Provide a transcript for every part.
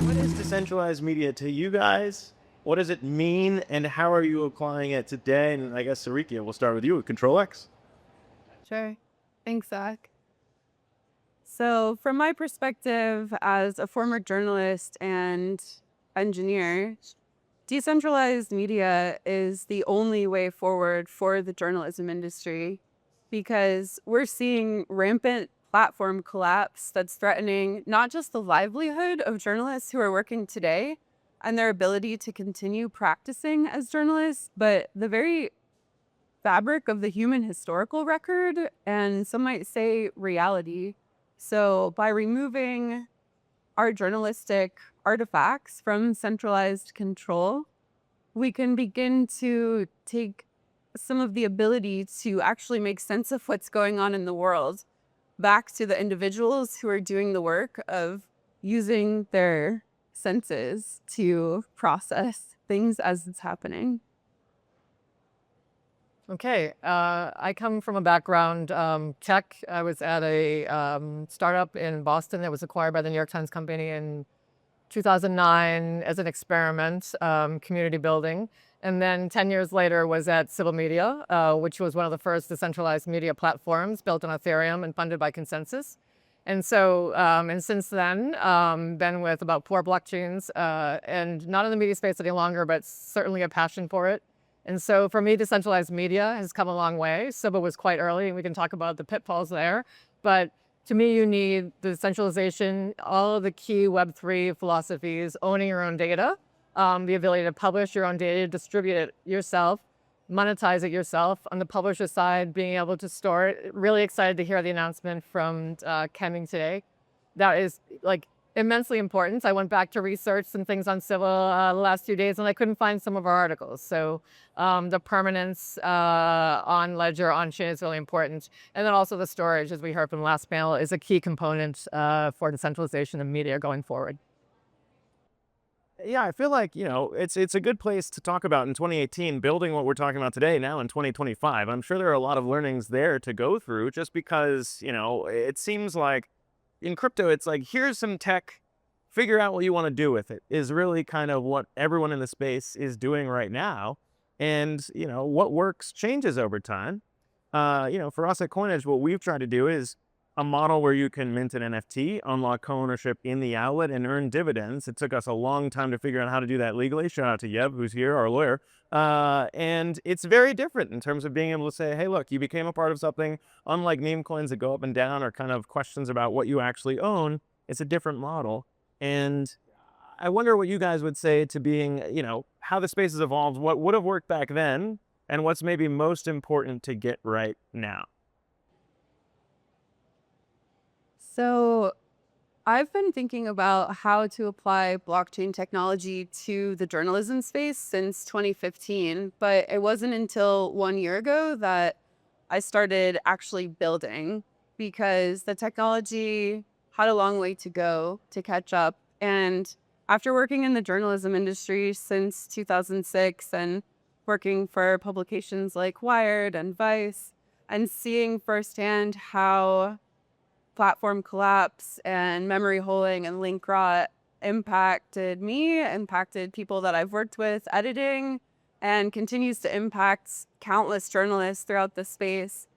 What is decentralized media to you guys? What does it mean, and how are you applying it today? And I guess, Arikia, we'll start with you with Control+X. Sure. Thanks, Zack. So, from my perspective as a former journalist and engineer, decentralized media is the only way forward for the journalism industry because we're seeing rampant platform collapse that's threatening not just the livelihood of journalists who are working today and their ability to continue practicing as journalists, but the very fabric of the human historical record, and some might say reality. So by removing our journalistic artifacts from centralized control, we can begin to take some of the ability to actually make sense of what's going on in the world back to the individuals who are doing the work of using their senses to process things as it's happening. Okay, I come from a background tech. I was at a startup in Boston that was acquired by the New York Times Company in 2009 as an experiment, community building. And then 10 years later was at Civil Media, which was one of the first decentralized media platforms built on Ethereum and funded by Consensus. And so, and since then, been with about 4 blockchains, and not in the media space any longer, but certainly a passion for it. And so for me, decentralized media has come a long way. Civil was quite early, and we can talk about the pitfalls there. But to me, you need the decentralization, all of the key Web3 philosophies, owning your own data, the ability to publish your own data, distribute it yourself, monetize it yourself. On the publisher side, being able to store it. Really excited to hear the announcement from Kemming today. That is like immensely important. I went back to research some things on Civil the last few days, and I couldn't find some of our articles. So the permanence on Ledger, on chain is really important. And then also the storage, as we heard from the last panel, is a key component for decentralization of media going forward. Yeah, I feel like, it's a good place to talk about in 2018, building what we're talking about today now in 2025. I'm sure there are a lot of learnings there to go through just because, it seems like in crypto, it's like, here's some tech, figure out what you want to do with it, is really kind of what everyone in the space is doing right now. And, what works changes over time. For us at Coinage, what we've tried to do is a model where you can mint an NFT, unlock co-ownership in the outlet, and earn dividends. It took us a long time to figure out how to do that legally. Shout out to Yeb, who's here, our lawyer. And it's very different in terms of being able to say, hey, look, you became a part of something. Unlike meme coins that go up and down or kind of questions about what you actually own, it's a different model. And I wonder what you guys would say to being, how the space has evolved, what would have worked back then, and what's maybe most important to get right now. So I've been thinking about how to apply blockchain technology to the journalism space since 2015, but it wasn't until 1 year ago that I started actually building because the technology had a long way to go to catch up. And after working in the journalism industry since 2006 and working for publications like Wired and Vice and seeing firsthand how platform collapse and memory holing and link rot impacted me, impacted people that I've worked with editing, and continues to impact countless journalists throughout the space,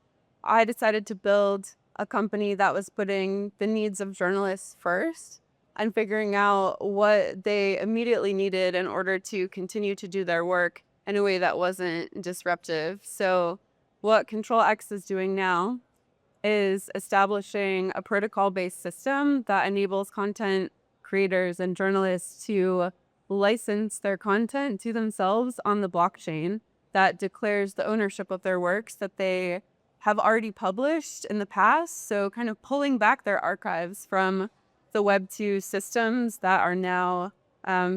I decided to build a company that was putting the needs of journalists first and figuring out what they immediately needed in order to continue to do their work in a way that wasn't disruptive. So what Control+X is doing now is establishing a protocol-based system that enables content creators and journalists to license their content to themselves on the blockchain that declares the ownership of their works that they have already published in the past. So kind of pulling back their archives from the Web 2 systems that are now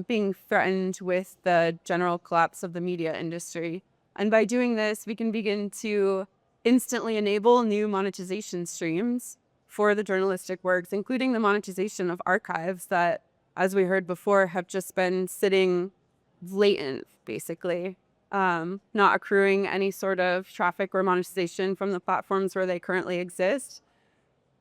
being threatened with the general collapse of the media industry. And by doing this, we can begin to instantly enable new monetization streams for the journalistic works, including the monetization of archives that, as we heard before, have just been sitting latent, basically, not accruing any sort of traffic or monetization from the platforms where they currently exist.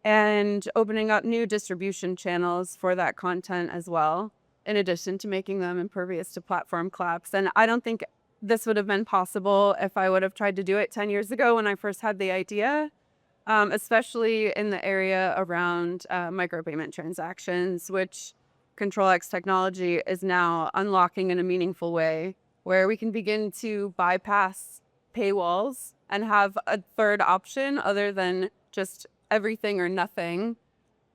and opening up new distribution channels for that content as well, in addition to making them impervious to platform collapse. And I don't think this would have been possible if I would have tried to do it 10 years ago when I first had the idea, especially in the area around micropayment transactions, which Control-X technology is now unlocking in a meaningful way, where we can begin to bypass paywalls and have a third option other than just everything or nothing.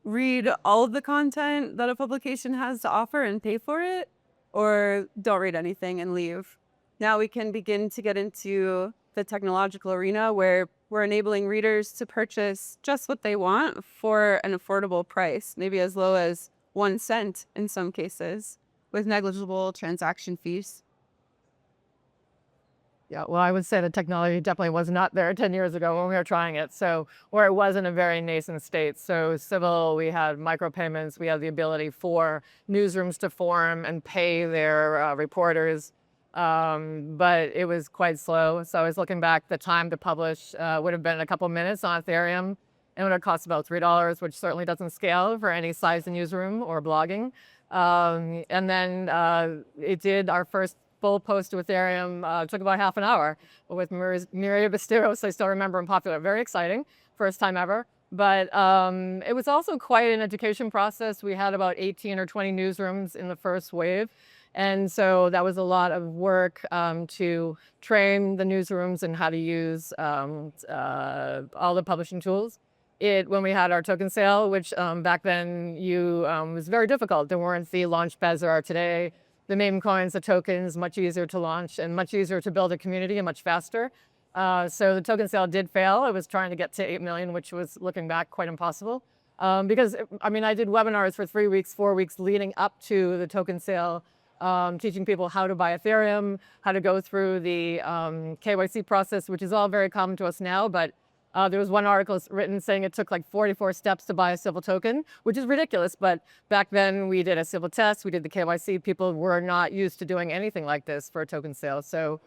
Read all of the content that a publication has to offer and pay for it, or don't read anything and leave. Now we can begin to get into the technological arena where we're enabling readers to purchase just what they want for an affordable price, maybe as low as 1 cent in some cases, with negligible transaction fees. Yeah, well, I would say the technology definitely was not there 10 years ago when we were trying it. So, or it was in a very nascent state. So civil, we had micropayments, we had the ability for newsrooms to form and pay their reporters. But it was quite slow. So I was looking back, the time to publish would have been a couple minutes on Ethereum. And it would have cost about $3, which certainly doesn't scale for any size newsroom or blogging. And then it did our first full post to Ethereum, took about half an hour with Maria Bastos. I still remember, and popular, very exciting, first time ever. But it was also quite an education process. We had about 18 or 20 newsrooms in the first wave. And so that was a lot of work to train the newsrooms and how to use all the publishing tools. When we had our token sale, which back then was very difficult. There weren't the launch pads there are today. The meme coins, the tokens, much easier to launch and much easier to build a community and much faster. So the token sale did fail. I was trying to get to 8 million, which was, looking back, quite impossible. Because, I mean, I did webinars for 3 weeks, 4 weeks leading up to the token sale, teaching people how to buy Ethereum, how to go through the KYC process, which is all very common to us now. But there was one article written saying it took like 44 steps to buy a civil token, which is ridiculous. But back then we did a civil test, we did the KYC. People were not used to doing anything like this for a token sale. So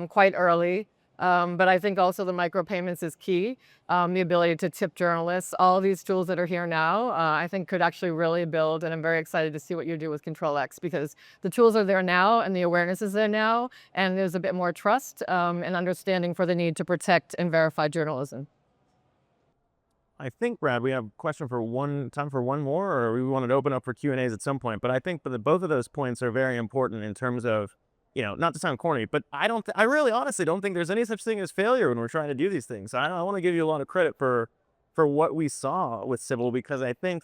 quite early. But I think also the micropayments is key. The ability to tip journalists, all these tools that are here now, I think could actually really build, and I'm very excited to see what you do with Control-X, because the tools are there now and the awareness is there now, and there's a bit more trust and understanding for the need to protect and verify journalism. I think, Brad, we have time for one more, or we wanted to open up for Q&As at some point. But I think that both of those points are very important in terms of, not to sound corny, but I really honestly don't think there's any such thing as failure when we're trying to do these things. I want to give you a lot of credit for what we saw with Civil, because I think,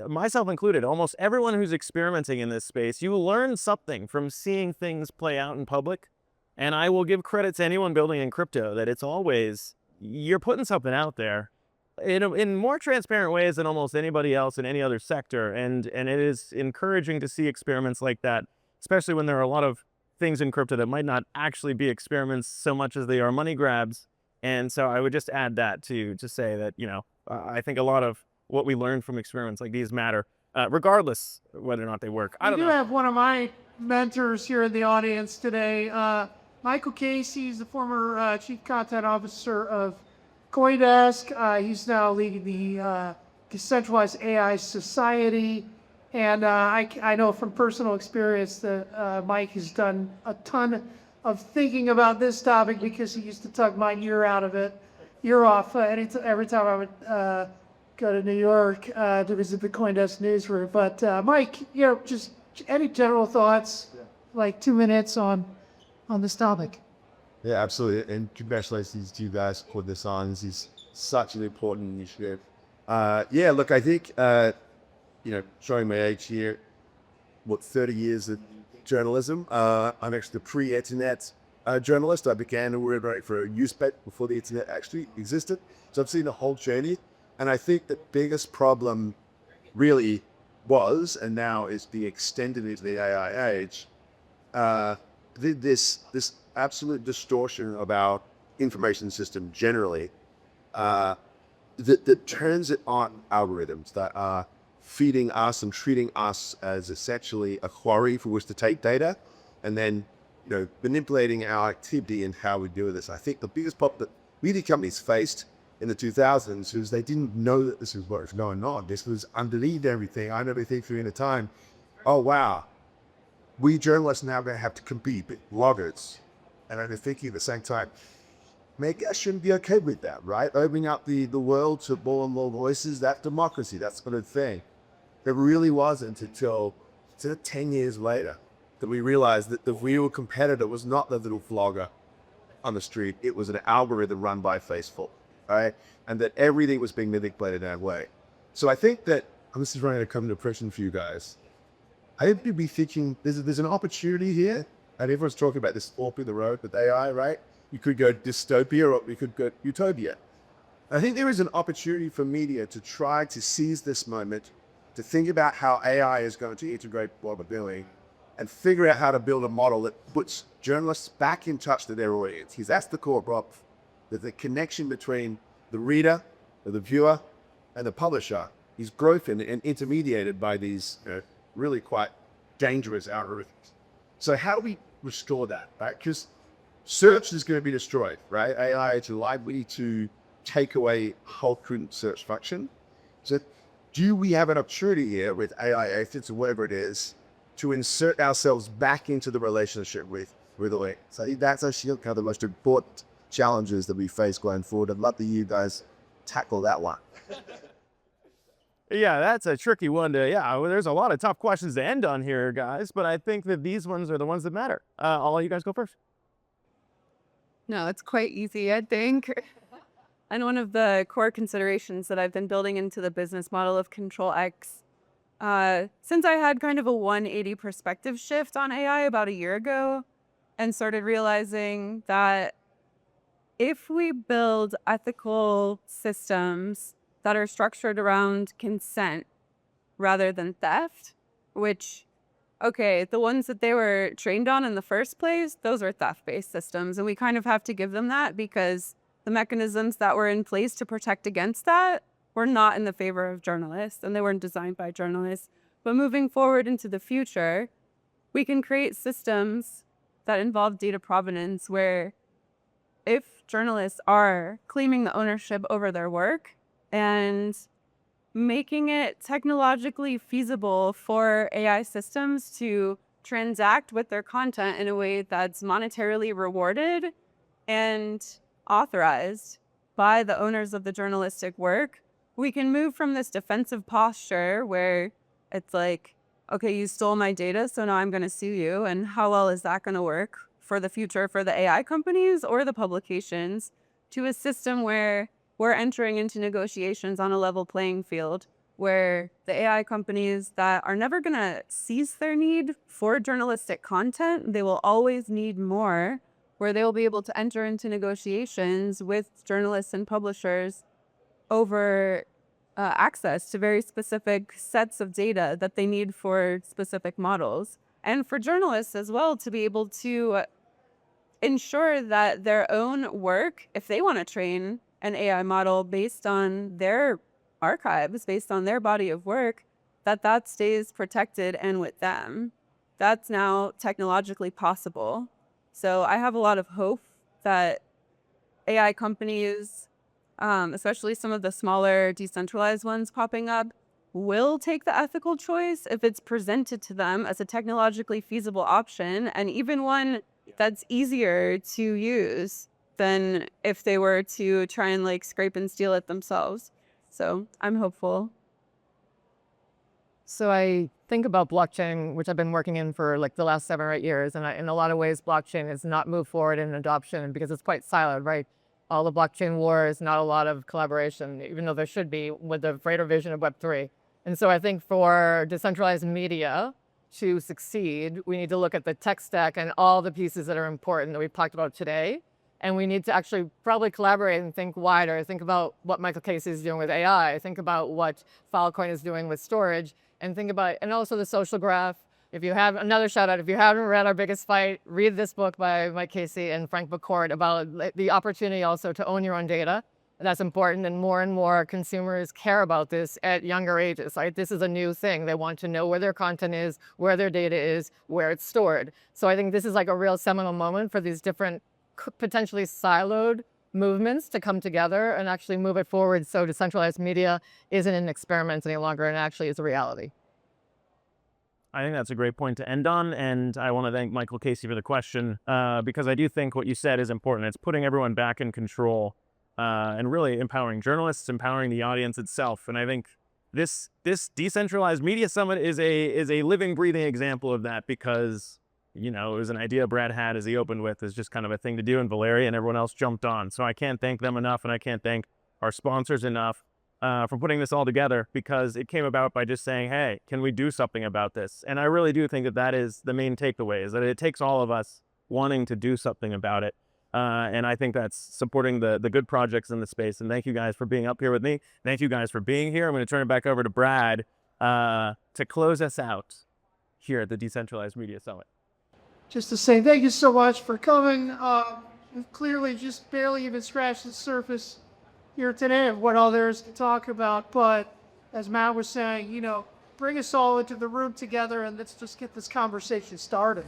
myself included, almost everyone who's experimenting in this space, you learn something from seeing things play out in public. And I will give credit to anyone building in crypto that it's always, you're putting something out there in more transparent ways than almost anybody else in any other sector. And it is encouraging to see experiments like that, especially when there are a lot of things in crypto that might not actually be experiments so much as they are money grabs. And so I would just add that to say that, I think a lot of what we learn from experiments like these matter, regardless whether or not they work. I don't know. I do have one of my mentors here in the audience today. Michael Casey is the former chief content officer of Coindesk. He's now leading the Decentralized AI Society. And I know from personal experience that Mike has done a ton of thinking about this topic, because he used to tug my ear off every time I would go to New York to visit the Coindesk newsroom. But Mike, just any general thoughts, like 2 minutes on this topic? Yeah, absolutely. And congratulations to you guys for this on. This is such an important initiative. Look, I think, showing my age here, 30 years of journalism. I'm actually the pre-internet journalist. I began to write for a newspaper before the internet actually existed. So I've seen the whole journey. And I think the biggest problem really was, and now is being extended into the AI age, this absolute distortion of our information system generally, that turns it on algorithms that are feeding us and treating us as essentially a quarry for which to take data, and then manipulating our activity and how we do this. I think the biggest problem that media companies faced in the 2000s who they didn't know that this was what was going on. This was underneath everything. I remember thinking in a time, oh wow, we journalists now going to have to compete with bloggers. And I'm thinking at the same time, maybe I shouldn't be okay with that, right? Opening up the world to more and more voices, that's democracy, that sort of thing. It really wasn't until 10 years later that we realized that the real competitor was not the little vlogger on the street. It was an algorithm run by Facebook, right? And that everything was being manipulated that way. So I think that, this is running to come to impression for you guys. I think you'd be thinking there's an opportunity here, and everyone's talking about this fork in the road with AI, right? You could go dystopia or we could go utopia. I think there is an opportunity for media to try to seize this moment, to think about how AI is going to integrate what we're doing, and figure out how to build a model that puts journalists back in touch with their audience. Because that's the core problem, that the connection between the reader, or the viewer, and the publisher is broken and intermediated by these really quite dangerous algorithms. So how do we restore that, right? Because search is going to be destroyed, right? AI is likely to take away whole current search function. So do we have an opportunity here with AI agents or whatever it is to insert ourselves back into the relationship with the link? So I think that's actually kind of the most important challenges that we face going forward. I'd love that you guys tackle that one. Yeah, that's a tricky one to, well, there's a lot of tough questions to end on here, guys, but I think that these ones are the ones that matter. I'll let you guys go first. No, it's quite easy, I think. And one of the core considerations that I've been building into the business model of CTRL+X, since I had kind of a 180 perspective shift on AI about a year ago and started realizing that if we build ethical systems that are structured around consent rather than theft, which, okay, the ones that they were trained on in the first place, those are theft-based systems. And we kind of have to give them that because the mechanisms that were in place to protect against that were not in the favor of journalists, and they weren't designed by journalists. But moving forward into the future, we can create systems that involve data provenance where if journalists are claiming the ownership over their work and making it technologically feasible for AI systems to transact with their content in a way that's monetarily rewarded and authorized by the owners of the journalistic work, we can move from this defensive posture where it's like, okay, you stole my data, so now I'm going to sue you. And how well is that going to work for the future for the AI companies or the publications, to a system where we're entering into negotiations on a level playing field, where the AI companies that are never going to cease their need for journalistic content, they will always need more, where they will be able to enter into negotiations with journalists and publishers over access to very specific sets of data that they need for specific models. And for journalists as well to be able to ensure that their own work, if they want to train an AI model based on their archives, based on their body of work, that stays protected and with them. That's now technologically possible. So I have a lot of hope that AI companies, especially some of the smaller decentralized ones popping up, will take the ethical choice if it's presented to them as a technologically feasible option, and even one that's easier to use than if they were to try and like scrape and steal it themselves. So I'm hopeful. So I think about blockchain, which I've been working in for like the last 7 or 8 years. And in a lot of ways, blockchain has not moved forward in adoption because it's quite siloed, right? All the blockchain wars, not a lot of collaboration, even though there should be with the greater vision of Web3. And so I think for decentralized media to succeed, we need to look at the tech stack and all the pieces that are important that we've talked about today. And we need to actually probably collaborate and think wider. Think about what Michael Casey is doing with AI. Think about what Filecoin is doing with storage. And think about, and also the social graph. If you have, another shout out, if you haven't read Our Biggest Fight, read this book by Mike Casey and Frank McCourt about the opportunity also to own your own data. That's important, and more consumers care about this at younger ages, right? This is a new thing. They want to know where their content is, where their data is, where it's stored. So I think this is like a real seminal moment for these different potentially siloed movements to come together and actually move it forward so decentralized media isn't an experiment any longer and actually is a reality. I think that's a great point to end on, and I want to thank Michael Casey for the question, because I do think what you said is important. It's putting everyone back in control, and really empowering journalists, empowering the audience itself. And I think this Decentralized Media Summit is a living, breathing example of that, because, you know, it was an idea Brad had, as he opened with, as just kind of a thing to do, and Valeria and everyone else jumped on. So I can't thank them enough, and I can't thank our sponsors enough for putting this all together, because it came about by just saying, hey, can we do something about this? And I really do think that that is the main takeaway, is that it takes all of us wanting to do something about it. And I think that's supporting the good projects in the space. And thank you guys for being up here with me. Thank you guys for being here. I'm going to turn it back over to Brad to close us out here at the Decentralized Media Summit. Just to say thank you so much for coming. We've clearly just barely even scratched the surface here today of what all there is to talk about. But as Matt was saying, you know, bring us all into the room together and let's just get this conversation started.